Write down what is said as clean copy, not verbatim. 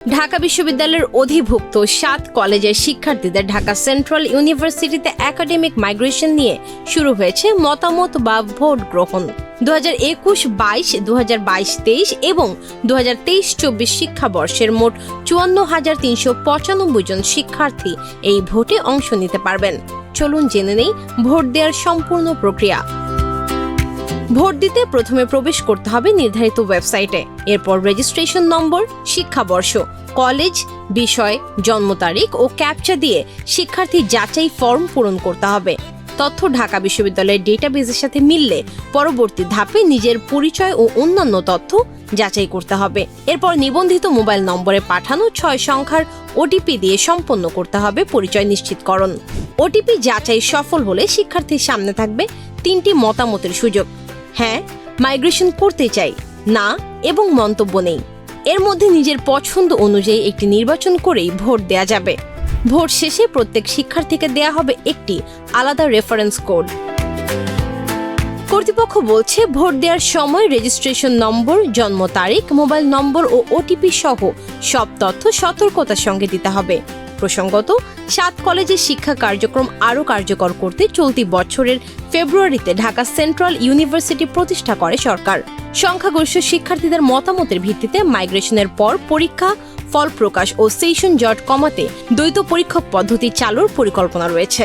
ঢাকা বিশ্ববিদ্যালয়ের অধিভুক্ত ৭ কলেজের শিক্ষার্থীদের ঢাকা সেন্ট্রাল ইউনিভার্সিটিতে একাডেমিক মাইগ্রেশন নিয়ে শুরু হয়েছে মতামত বা ভোট গ্রহণ। 2021-22, 2022-23 এবং 2023-24 শিক্ষাবর্ষের মোট 54,395 জন শিক্ষার্থী এই ভোটে অংশ নিতে পারবেন। চলুন জেনে নেই ভোট দেওয়ার সম্পূর্ণ প্রক্রিয়া। ভোট দিতে প্রথমে প্রবেশ করতে হবে নির্ধারিত ওয়েবসাইটে। এরপর রেজিস্ট্রেশন নম্বর, শিক্ষাবর্ষ, কলেজ, বিষয়, জন্ম তারিখ ও ক্যাপচা দিয়ে শিক্ষার্থী যাচাই ফর্ম পূরণ করতে হবে। তথ্য ঢাকা বিশ্ববিদ্যালয়ের ডেটাবেজের সাথে মিললে পরবর্তী ধাপে নিজের পরিচয় ও অন্যান্য তথ্য যাচাই করতে হবে। এরপর নিবন্ধিত মোবাইল নম্বরে পাঠানো 6 সংখ্যার ওটিপি দিয়ে সম্পন্ন করতে হবে পরিচয় নিশ্চিতকরণ। ওটিপি যাচাই সফল হলে শিক্ষার্থীর সামনে থাকবে 3টি মতামতের সুযোগ: হ্যাঁ, মাইগ্রেশন করতে চাই, না এবং মন্তব্য নেই। এর মধ্যে নিজের পছন্দ অনুযায়ী একটি নির্বাচন করেই ভোট দেয়া যাবে। ভোট শেষে প্রত্যেক শিক্ষার্থীকে দেয়া হবে একটি আলাদা রেফারেন্স কোড। কর্তৃপক্ষ বলছে, ভোট দেওয়ার সময় রেজিস্ট্রেশন নম্বর, জন্ম তারিখ, মোবাইল নম্বর ও ওটিপি সহ সব তথ্য সতর্কতার সঙ্গে দিতে হবে। প্রসঙ্গত, ৭ কলেজের শিক্ষা কার্যক্রম আরও কার্যকর করতে চলতি বছরের ফেব্রুয়ারিতে ঢাকা সেন্ট্রাল ইউনিভার্সিটি প্রতিষ্ঠা করে সরকার। সংখ্যাগরিষ্ঠ শিক্ষার্থীদের মতামতের ভিত্তিতে মাইগ্রেশনের পর পরীক্ষা ফল প্রকাশ ও সেশন জট কমাতে দ্বৈত পরীক্ষক পদ্ধতি চালুর পরিকল্পনা রয়েছে।